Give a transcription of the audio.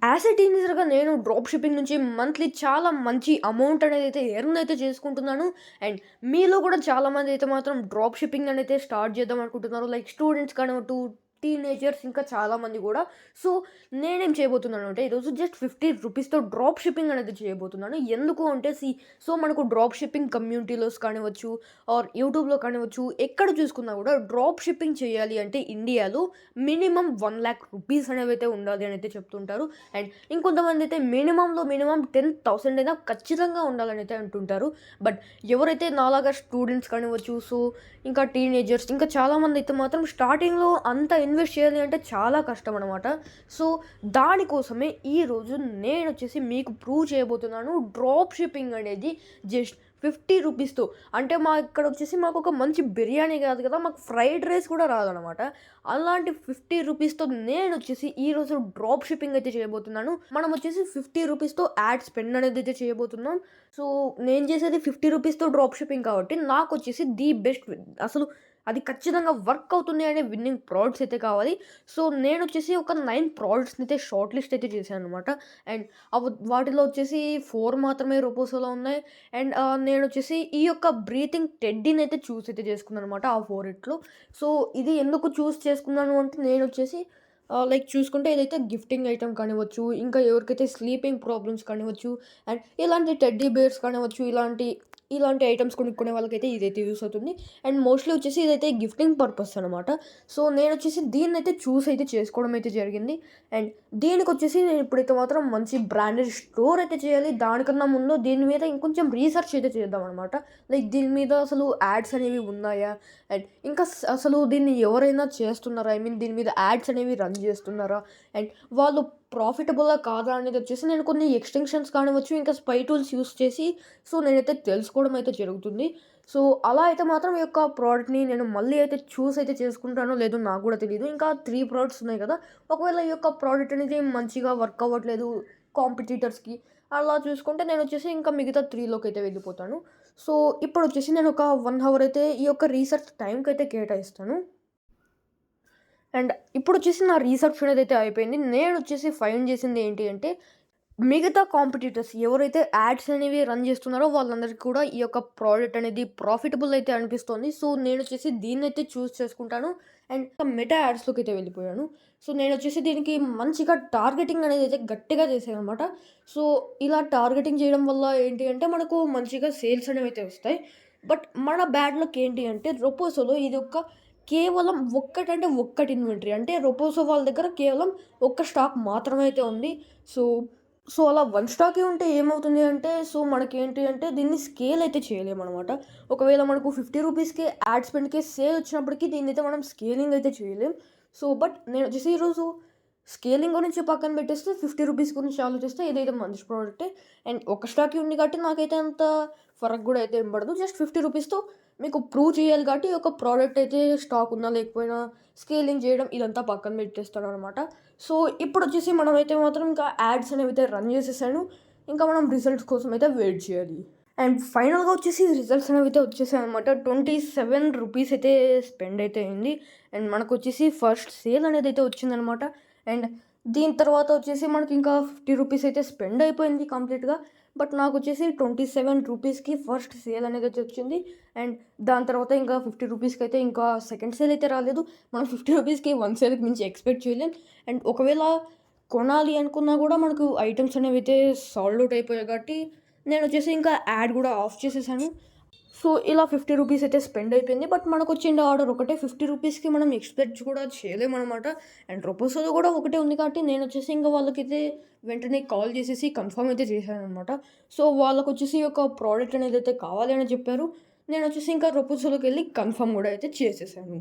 As a టీనేజర్‌గా నేను drop shipping నుంచి monthly చాలా మంచి అమౌంట్ అనేదైతే ఎర్న్ అయితే చేసుకుంటున్నాను. అండ్ మీలో కూడా చాలామంది అయితే మాత్రం డ్రాప్ షిప్పింగ్ అనైతే స్టార్ట్ చేద్దాం అనుకుంటున్నారు. లైక్ స్టూడెంట్స్ కానివ్వటు, టీనేజర్స్ ఇంకా చాలామంది కూడా. సో, నేనేం చేయబోతున్నాను అంటే ఈరోజు జస్ట్ ₹50తో డ్రాప్ షిప్పింగ్ అనేది చేయబోతున్నాను. ఎందుకు అంటే సో మనకు డ్రాప్ షిప్పింగ్ కమ్యూనిటీలోస్ కానివ్వచ్చు ఆర్ యూట్యూబ్‌లో కానివ్వచ్చు, ఎక్కడ చూసుకున్నా కూడా డ్రాప్ షిప్పింగ్ చేయాలి అంటే ఇండియాలో మినిమమ్ ₹1,00,000 అనేవైతే ఉండాలి అనైతే చెప్తుంటారు. అండ్ ఇంకొంతమందయితే మినిమమ్ 10,000 అయినా ఖచ్చితంగా ఉండాలనైతే అంటుంటారు. బట్ ఎవరైతే నాలాగా స్టూడెంట్స్ కానివ్వచ్చు, సో ఇంకా టీనేజర్స్ ఇంకా చాలామందయితే మాత్రం స్టార్టింగ్‌లో అంత ఇన్వెస్ట్ చేయాలి అంటే చాలా కష్టమనమాట. సో దానికోసమే ఈరోజు నేనొచ్చేసి మీకు ప్రూవ్ చేయబోతున్నాను. డ్రాప్ షిప్పింగ్ అనేది జస్ట్ ₹50తో అంటే ఇక్కడొచ్చేసి మాకొక మంచి బిర్యానీ కాదు కదా! మాకు ఫ్రైడ్ రైస్ కూడా రాదనమాట. అలాంటి ₹50తో నేనొచ్చేసి ఈరోజు డ్రాప్ షిప్పింగ్ అయితే చేయబోతున్నాను. మనమొచ్చేసి ₹50తో యాడ్ స్పెండ్ అనేదైతే చేయబోతున్నాం. సో, నేను చేసేది ₹50తో డ్రాప్ షిప్పింగ్ కాబట్టి నాకొచ్చేసి ది బెస్ట్ అసలు అది ఖచ్చితంగా వర్క్ అవుతుంది అనే విన్నింగ్ ప్రొడక్ట్స్ అయితే కావాలి. సో, నేనొచ్చేసి ఒక 9 ప్రొడక్ట్స్‌ని అయితే షార్ట్ లిస్ట్ అయితే చేశాననమాట. అండ్ వాటిలో వచ్చేసి 4 మాత్రమే రొపోసోలో ఉన్నాయి. అండ్ నేనొచ్చేసి ఈ యొక్క బ్రీతింగ్ టెడ్డీనైతే చూస్ అయితే చేసుకున్నాననమాట ఆ 4 సో, ఇది ఎందుకు చూస్ చేసుకున్నాను అంటే నేనొచ్చేసి లైక్ చూసుకుంటే ఇదైతే గిఫ్టింగ్ ఐటెమ్ కానివ్వచ్చు, ఇంకా ఎవరికైతే స్లీపింగ్ ప్రాబ్లమ్స్ కానివ్వచ్చు, అండ్ ఇలాంటి టెడ్డీ బేర్స్ కానివ్వచ్చు, ఇలాంటి ఐటెమ్స్ కొనుక్కునే వాళ్ళకైతే ఇదైతే యూజ్ అవుతుంది. అండ్ మోస్ట్‌లీ వచ్చేసి ఇదైతే గిఫ్టింగ్ పర్పస్ అనమాట. సో, నేనొచ్చేసి దీన్నైతే చూస్ అయితే చేసుకోవడం అయితే జరిగింది. అండ్ దీనికొచ్చేసి నేను ఇప్పుడైతే మాత్రం మంచి బ్రాండెడ్ స్టోర్ అయితే చేయాలి. దానికన్నా ముందు దీని మీద ఇంకొంచెం రీసెర్చ్ అయితే చేద్దామనమాట. లైక్ దీని మీద అసలు యాడ్స్ అనేవి ఉన్నాయా? అండ్ ఇంకా అసలు దీన్ని ఎవరైనా చేస్తున్నారా? ఐ మీన్ దీని మీద యాడ్స్ అనేవి రన్ చేస్తున్నారా? అండ్ వాళ్ళు ప్రాఫిటబులా కాదా అనేదొచ్చేసి నేను కొన్ని ఎక్స్‌టెన్షన్స్ కానివ్వచ్చు, ఇంకా స్పై టూల్స్ యూజ్ చేసి సో, నేనైతే తెలుసుకోవడం అయితే జరుగుతుంది. సో, అలా అయితే మాత్రం ఈ యొక్క ప్రోడక్ట్‌ని నేను మళ్ళీ అయితే చూస్ అయితే చేసుకుంటానో లేదో నాకు గూడా తెలీదు. ఇంకా 3 ప్రొడక్ట్స్ ఉన్నాయి కదా! ఒకవేళ ఈ యొక్క ప్రోడక్ట్ అనేది మంచిగా వర్క్ అవ్వట్లేదు కాంపిటీటర్స్‌కి అలా చూసుకుంటే నేనొచ్చేసి ఇంకా మిగతా 3లోకైతే వెళ్ళిపోతాను. సో, ఇప్పుడొచ్చేసి నేను ఒక 1 అవర్ అయితే ఈ యొక్క రీసెర్చ్ టైమ్‌కైతే కేటాయిస్తాను. అండ్ ఇప్పుడొచ్చేసి నా రీసెర్చ్ అనేదైతే అయిపోయింది. నేనొచ్చేసి ఫైండ్ చేసింది ఏంటి అంటే, మిగతా కాంపిటీటర్స్ ఎవరైతే యాడ్స్ అనేవి రన్ చేస్తున్నారో వాళ్ళందరికీ కూడా ఈ యొక్క ప్రోడక్ట్ అనేది ప్రాఫిటబుల్ అయితే అనిపిస్తోంది. సో, నేనొచ్చేసి దీన్నైతే చూజ్ చేసుకుంటాను. అండ్ మెటా యాడ్స్‌లోకైతే వెళ్ళిపోయాను. సో, నేనొచ్చేసి దీనికి మంచిగా టార్గెటింగ్ అనేదైతే గట్టిగా చేశాననమాట. సో, ఇలా టార్గెటింగ్ చేయడం వల్ల ఏంటి అంటే, మనకు మంచిగా సేల్స్ అనేవైతే వస్తాయి. బట్ మన బ్యాడ్ లక్ ఏంటి అంటే, రొపోసోలో ఇదొక కేవలం ఒక్కటంటే ఒక్కటి ఇన్వెంటరీ. అంటే రొపోసో వాళ్ళ దగ్గర కేవలం ఒక్క స్టాక్ మాత్రమే అయితే ఉంది. సో, అలా వన్ స్టాకే ఉంటే ఏమవుతుంది అంటే, సో, మనకేంటి అంటే దీన్ని స్కేల్ అయితే చేయలేమనమాట. ఒకవేళ మనకు ₹50కే యాడ్ స్పెండ్‌కే సేల్ వచ్చినప్పటికి దీన్నైతే మనం స్కేలింగ్ అయితే చేయలేం. సో, బట్ నేనొచ్చేసి ఈరోజు స్కేలింగ్ గురించి పక్కన పెట్టేస్తే ₹50 గురించి ఆలోచిస్తే ఇదైతే మంచి ప్రోడక్టే. అండ్ ఒక స్టాకే ఉంది కాబట్టి నాకైతే అంత ఫరక్ గూడా అయితే ఏం పడదు. జస్ట్ ₹50తో మీకు ప్రూవ్ చేయాలి కాబట్టి ఒక ప్రోడక్ట్ అయితే స్టాక్ ఉన్నా లేకపోయినా స్కేలింగ్ చేయడం ఇదంతా పక్కన పెట్టేస్తాననమాట. సో, ఇప్పుడొచ్చేసి మనమైతే మాత్రం ఇంకా యాడ్స్ అనేవైతే రన్ చేసేసాను. ఇంకా మనం రిజల్ట్స్ కోసం అయితే వెయిట్ చేయాలి. అండ్ ఫైనల్‌గా వచ్చేసి రిజల్ట్స్ అనేవైతే వచ్చేసాయనమాట. ₹27 అయితే స్పెండ్ అయితే అయింది. అండ్ మనకొచ్చేసి ఫస్ట్ సేల్ అనేదైతే వచ్చిందనమాట. అండ్ దీని తర్వాత వచ్చేసి మనకింకా ₹50 అయితే స్పెండ్ అయిపోయింది కంప్లీట్‌గా. బట్ నాకొచ్చేసి ₹27కి ఫస్ట్ సేల్ అనేదైతే వచ్చింది. అండ్ దాని తర్వాత ఇంకా ₹50కి అయితే ఇంకా సెకండ్ సేల్ అయితే రాలేదు. మనం ₹50కి 1 సేల్‌కి మించి ఎక్స్‌పెక్ట్ చేయలేం. అండ్ ఒకవేళ కొనాలి అనుకున్నా గూడా మనకు ఐటెమ్స్ అనేవైతే సాల్డ్ ఔట్ అయిపోయాయి కాబట్టి నేనొచ్చేసి ఇంకా యాడ్ గూడా ఆఫ్ చేసేసాను. సో, ఇలా ₹50 అయితే స్పెండ్ అయిపోయింది. బట్ మనకొచ్చిన ఆర్డర్ ఒకటే. ₹50కి మనం ఎక్స్‌పెక్ట్ కూడా చేయలేమనమాట. అండ్ రొపోసోలో గూడా ఒకటే ఉంది కాబట్టి నేనొచ్చేసి ఇంక వాళ్ళకైతే వెంటనే కాల్ చేసేసి కన్ఫర్మ్ అయితే చేశాననమాట. సో, వాళ్ళకొచ్చేసి ఒక ప్రోడక్ట్ అనేదైతే కావాలి అని చెప్పారు. నేనొచ్చేసి ఇంకా రొపోసోలోకెళ్ళి కన్ఫర్మ్ గూడా అయితే చేసేసాను.